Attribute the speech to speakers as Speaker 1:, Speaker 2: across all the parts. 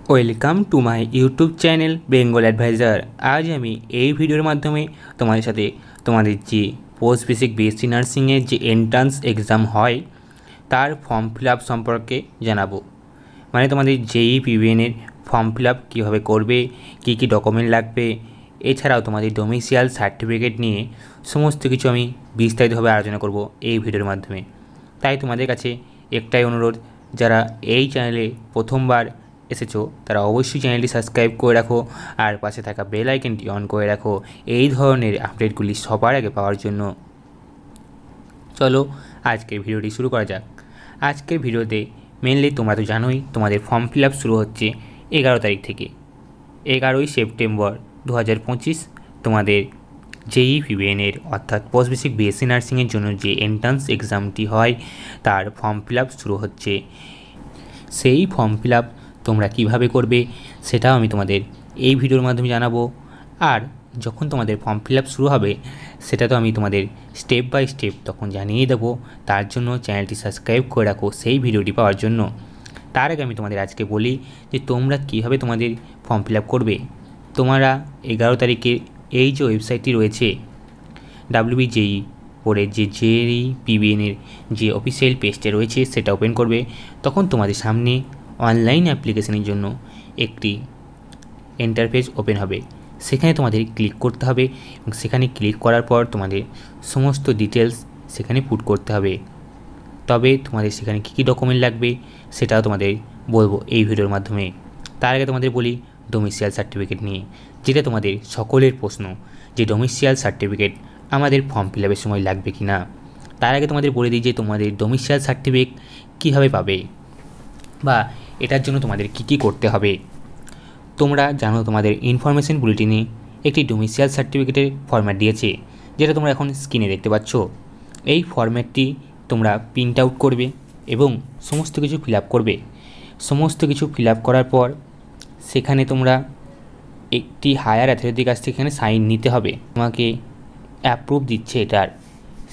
Speaker 1: Welcome to my YouTube channel Bengal Advisor. আজ আমি এই ভিডিওর মাধ্যমে তোমাদের সাথে তোমাদের যে পোস্ট বেসিক বিএসসি নার্সিংয়ের যে এন্ট্রান্স এক্সাম হয় তার ফর্ম ফিল আপ সম্পর্কে জানাবো। মানে তোমাদের জেই পিবিএনের ফর্ম ফিল আপ কীভাবে করবে, কী কী ডকুমেন্ট লাগবে, এছাড়াও তোমাদের ডোমিসিয়াল সার্টিফিকেট নিয়ে সমস্ত কিছু আমি বিস্তারিতভাবে আলোচনা করব এই ভিডিওর মাধ্যমে। তাই তোমাদের কাছে একটাই অনুরোধ, যারা এই চ্যানেলে প্রথমবার এসেছো তারা অবশ্যই চ্যানেলটি সাবস্ক্রাইব করে রাখো আর পাশে থাকা বেল আইকনটি অন করে রাখো এই ধরনের আপডেটগুলি সবার আগে পাওয়ার জন্য। চলো আজকের ভিডিওটি শুরু করা যাক। আজকের ভিডিওতে মেনলি তোমরা তো জানোই তোমাদের ফর্ম ফিল আপ শুরু হচ্ছে 11 তারিখ থেকে। 11ই সেপ্টেম্বর 2025 তোমাদের জেই পিবিএনের অর্থাৎ পোস্ট বেসিক বিএসসি নার্সিংয়ের জন্য যে এন্ট্রান্স এক্সামটি হয় তার ফর্ম ফিল আপ শুরু হচ্ছে। সেই ফর্ম ফিল আপ তোমরা কীভাবে করবে সেটাও আমি তোমাদের এই ভিডিওর মাধ্যমে জানাবো। আর যখন তোমাদের ফর্ম ফিল আপ শুরু হবে সেটা তো আমি তোমাদের স্টেপ বাই স্টেপ তখন জানিয়ে দেবো। তার জন্য চ্যানেলটি সাবস্ক্রাইব করে রাখো সেই ভিডিওটি পাওয়ার জন্য। তার আগে আমি তোমাদের আজকে বলি যে তোমরা কীভাবে তোমাদের ফর্ম ফিল আপ করবে। তোমরা 11 তারিখে এই যে ওয়েবসাইটটি রয়েছে WBJEE পরে যে জেই পিবিএনের যে অফিসিয়াল পেজটা রয়েছে সেটা ওপেন করবে। তখন তোমাদের সামনে অনলাইন অ্যাপ্লিকেশনের জন্য একটি ইন্টারফেস ওপেন হবে। সেখানে তোমাদের ক্লিক করতে হবে এবং সেখানে ক্লিক করার পর তোমাদের সমস্ত ডিটেলস সেখানে পুট করতে হবে। তবে তোমাদের সেখানে কী কী ডকুমেন্ট লাগবে সেটাও তোমাদের বলবো এই ভিডিওর মাধ্যমে। তার আগে তোমাদের বলি ডোমিসিয়াল সার্টিফিকেট নিয়ে, যেটা তোমাদের সকলের প্রশ্ন যে ডোমিসিয়াল সার্টিফিকেট আমাদের ফর্ম ফিল আপের সময় লাগবে কি না। তার আগে তোমাদের বলে দিই যে তোমাদের ডোমিসিয়াল সার্টিফিকেট কীভাবে পাবে বা এটার জন্য তোমাদের কী কী করতে হবে। তোমরা জানো তোমাদের ইনফরমেশন বুলেটিনে একটি ডোমিসিয়াল সার্টিফিকেটের ফরম্যাট দিয়েছে, যেটা তোমরা এখন স্ক্রিনে দেখতে পাচ্ছ। এই ফরম্যাটটি তোমরা প্রিন্ট আউট করবে এবং সমস্ত কিছু ফিল আপ করবে। সমস্ত কিছু ফিল আপ করার পর সেখানে তোমরা একটি হায়ার অথরিটির কাছ থেকে এখানে সাইন নিতে হবে। তোমাকে অ্যাপ্রুভ দিচ্ছে এটার,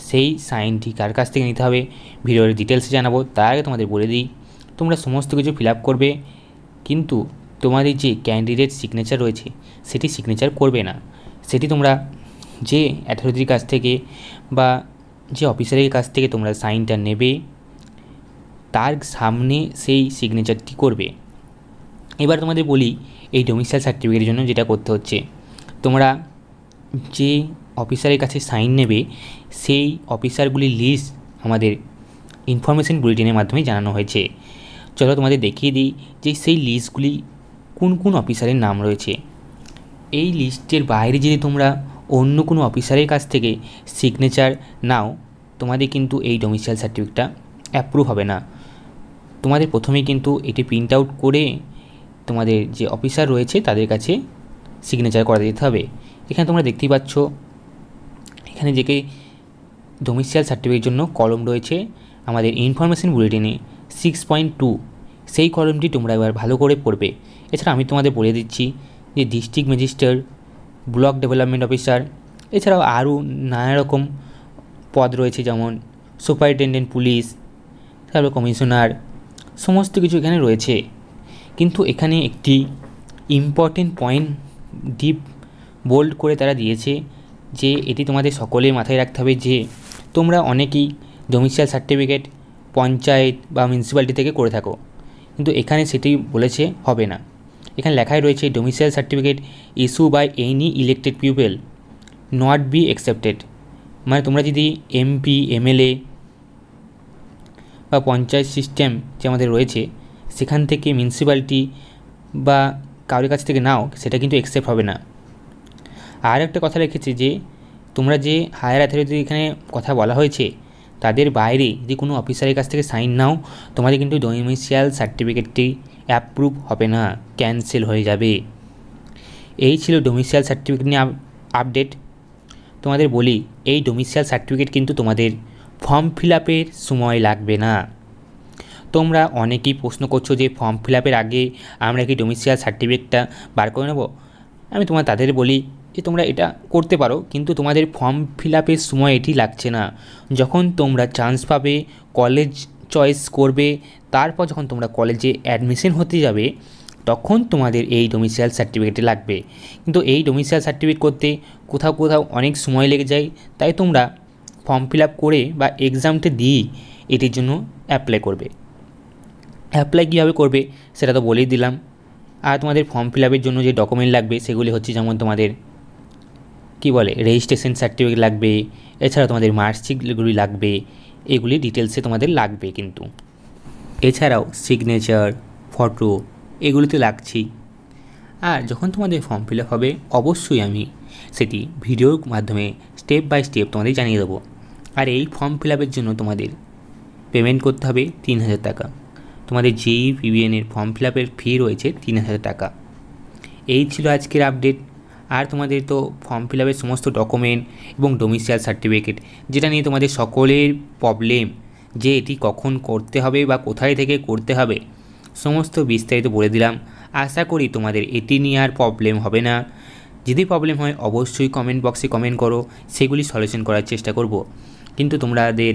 Speaker 1: সেই সাইনটি কার কাছ থেকে নিতে হবে ভিডিওর ডিটেলসে জানাবো। তার আগে তোমাদের বলে দিই তোমরা সমস্ত কিছু ফিল আপ করবে, কিন্তু তোমাদের যে ক্যান্ডিডেট সিগনেচার রয়েছে সেটি সিগনেচার করবে না। সেটি তোমরা যে অথরিটির কাছ থেকে বা যে অফিসারের কাছ থেকে তোমরা সাইনটা নেবে তার সামনে সেই সিগনেচারটি করবে। এবার তোমাদের বলি এই ডোমিসিয়াল সার্টিফিকেটের জন্য যেটা করতে হচ্ছে, তোমরা যে অফিসারের কাছে সাইন নেবে সেই অফিসারগুলির লিস্ট আমাদের ইনফরমেশন বুলেটিনের মাধ্যমে জানানো হয়েছে। চলো তোমাদের দেখিয়ে দিই যে সেই লিস্টগুলি কোন কোন অফিসারের নাম রয়েছে। এই লিস্টের বাইরে যদি তোমরা অন্য কোনো অফিসারের কাছ থেকে সিগনেচার নাও তোমাদের কিন্তু এই ডোমিসিয়াল সার্টিফিকেটটা অ্যাপ্রুভ হবে না। তোমাদের প্রথমেই কিন্তু এটি প্রিন্ট আউট করে তোমাদের যে অফিসার রয়েছে তাদের কাছে সিগনেচার করা দিতে হবে। এখানে তোমরা দেখতেই পাচ্ছ এখানে যে ডোমিসিয়াল সার্টিফিকেটের জন্য কলম রয়েছে আমাদের ইনফরমেশন বুলেটিনে 6.2, সেই কলমটি তোমরা এবার ভালো করে পড়বে। এছাড়া আমি তোমাদের বলে দিচ্ছি যে district magistrate, block development officer, এছাড়াও আরও নানা রকম পদ রয়েছে যেমন সুপারিনটেনডেন্ট পুলিশ, তারপর কমিশনার, সমস্ত কিছু এখানে রয়েছে। কিন্তু এখানে একটি ইম্পর্টেন্ট পয়েন্ট ডিপ বোল্ড করে তারা দিয়েছে যে এটি তোমাদের সকলের মাথায় রাখতে হবে যে তোমরা অনেকেই ডোমিসিয়াল সার্টিফিকেট পঞ্চায়েত বা মিউনিসিপ্যালিটি থেকে করে থাকো, কিন্তু এখানে সেটি বলেছে হবে না। এখানে লেখাই রয়েছে domicile certificate issue by any elected people not be accepted. মানে তোমরা যদি এমপি, এমএলএ বা পঞ্চায়েত সিস্টেম যে আমাদের রয়েছে সেখান থেকে মিউনিসিপ্যালিটি বা কারোর কাছ থেকে নাও, সেটা কিন্তু অ্যাকসেপ্ট হবে না। আর একটা কথা রেখেছে যে তোমরা যে হায়ার অথরিটি এখানে কথা বলা হয়েছে তাদের বাইরে যদি কোনো অফিসারের কাছ থেকে সাইন নাও তোমাদের কিন্তু ডোমিসিয়াল সার্টিফিকেটটি অ্যাপ্রুভ হবে না, ক্যান্সেল হয়ে যাবে। এই ছিল ডোমিসিয়াল সার্টিফিকেট নিয়ে আপডেট। তোমাদের বলি এই ডোমিসিয়াল সার্টিফিকেট কিন্তু তোমাদের ফর্ম ফিল আপের সময় লাগবে না। তোমরা অনেকেই প্রশ্ন করছো যে ফর্ম ফিল আপের আগে আমরা কি ডোমিসিয়াল সার্টিফিকেটটা বার করে নেব। আমি তাদের বলি যে তোমরা এটা করতে পারো, কিন্তু তোমাদের ফর্ম ফিল আপের সময় এটি লাগছে না। যখন তোমরা চান্স পাবে, কলেজ চয়েস করবে, তারপর যখন তোমরা কলেজে অ্যাডমিশন হতে যাবে তখন তোমাদের এই ডোমিসাইল সার্টিফিকেটে লাগবে। কিন্তু এই ডোমিসাইল সার্টিফিকেট করতে কোথাও কোথাও অনেক সময় লেগে যায়, তাই তোমরা ফর্ম ফিল আপ করে বা এক্সামটা দিয়েই এটির জন্য অ্যাপ্লাই করবে। অ্যাপ্লাই কীভাবে করবে সেটা তো বলেই দিলাম। আর তোমাদের ফর্ম ফিল আপের জন্য যে ডকুমেন্ট লাগবে সেগুলি হচ্ছে যেমন তোমাদের রেজিস্ট্রেশন সার্টিফিকেট লাগবে, এছাড়া তোমাদের মার্কশিটগুলি লাগবে, এগুলি ডিটেলসে তোমাদের লাগবে কিন্তু। এছাড়াও সিগনেচার, ফটো এগুলি তো লাগছেই। আর যখন তোমাদের ফর্ম ফিল আপ হবে অবশ্যই আমি সেটি ভিডিওর মাধ্যমে স্টেপ বাই স্টেপ তোমাদের জানিয়ে দেবো। আর এই ফর্ম ফিল আপের জন্য তোমাদের পেমেন্ট করতে হবে 3000 টাকা। তোমাদের JEE PBN-এর ফর্ম ফিল আপের ফি রয়েছে 3000 টাকা। এই ছিল আজকের আপডেট। আর তোমাদের তো ফর্ম ফিল আপের সমস্ত ডকুমেন্ট এবং ডোমিসাইল সার্টিফিকেট, যেটা নিয়ে তোমাদের সকলের প্রবলেম যে এটি কখন করতে হবে বা কোথায় থেকে করতে হবে, সমস্ত বিস্তারিত বলে দিলাম। আশা করি তোমাদের এটি নিয়ে আর প্রবলেম হবে না। যদি প্রবলেম হয় অবশ্যই কমেন্ট বক্সে কমেন্ট করো, সেগুলি সলিউশন করার চেষ্টা করব। কিন্তু তোমাদের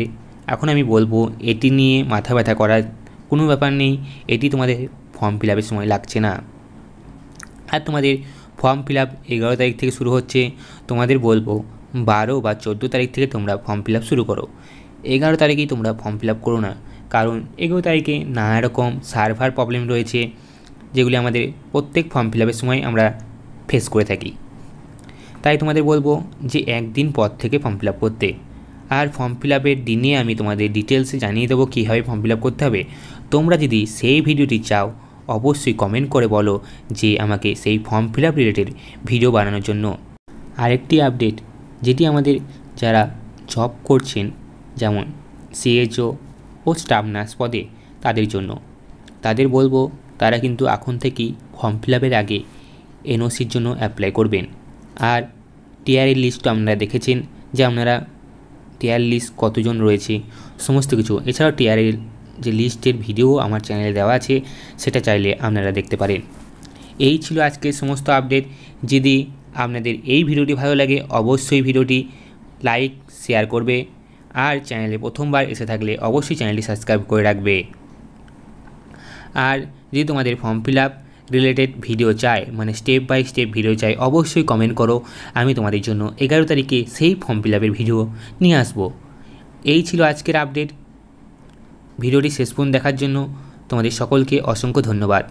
Speaker 1: এখন আমি বলবো এটি নিয়ে মাথা ব্যথা করার কোনো ব্যাপার নেই। এটি তোমাদের ফর্ম ফিল আপের সময় লাগছে না। আর তোমাদের ফর্ম ফিল আপ 11 তারিখ থেকে শুরু হচ্ছে। তোমাদের বলবো 12 বা 14 তারিখ থেকে তোমরা ফর্ম ফিল আপ শুরু করো। 11 তারিখেই তোমরা ফর্ম ফিল আপ করো না, কারণ 11 তারিখে নানা রকম সার্ভার প্রবলেম রয়েছে, যেগুলি আমাদের প্রত্যেক ফর্ম ফিল আপের সময় আমরা ফেস করে থাকি। তাই তোমাদের বলবো যে একদিন পর থেকে ফর্ম ফিল আপ করতে। আর ফর্ম ফিল আপের দিনে আমি তোমাদের ডিটেলসে জানিয়ে দেবো কীভাবে ফর্ম ফিল আপ করতে হবে। তোমরা যদি সেই ভিডিওটি চাও অবশ্যই কমেন্ট করে বলো যে আমাকে সেই form fill up related video বানানোর জন্য। আরেকটি আপডেট, যেটি আমাদের যারা জব করছেন যেমন CHO ও স্টাফ নার্স পদে তাদের জন্য, তাদের বলবো তারা কিন্তু এখন থেকেই ফর্ম ফিল আপের আগে NOC-র জন্য অ্যাপ্লাই করবেন। আর টিআরএল লিস্টও আপনারা দেখেছেন যে আপনারা টিআরএল লিস্ট কতজন রয়েছে সমস্ত কিছু। এছাড়াও টিআরএল যে লিস্টের ভিডিও আমার চ্যানেলে দেওয়া আছে, সেটা চাইলে আপনারা দেখতে পারেন। এই ছিল আজকের সমস্ত আপডেট। যদি আপনাদের এই ভিডিওটি ভালো লাগে অবশ্যই ভিডিওটি লাইক শেয়ার করবে। আর চ্যানেলে প্রথমবার এসে থাকলে অবশ্যই চ্যানেলটি সাবস্ক্রাইব করে রাখবে। আর যদি তোমাদের form fill up related video চাই, মানে স্টেপ বাই স্টেপ ভিডিও চাই, অবশ্যই কমেন্ট করো। আমি তোমাদের জন্য 11 তারিখে সেই ফর্ম ফিল আপের ভিডিও নিয়ে আসবো। এই ছিল আজকের আপডেট। ভিডিওটি শেষ পর্যন্ত দেখার জন্য তোমাদের সকলকে অসংখ্য ধন্যবাদ।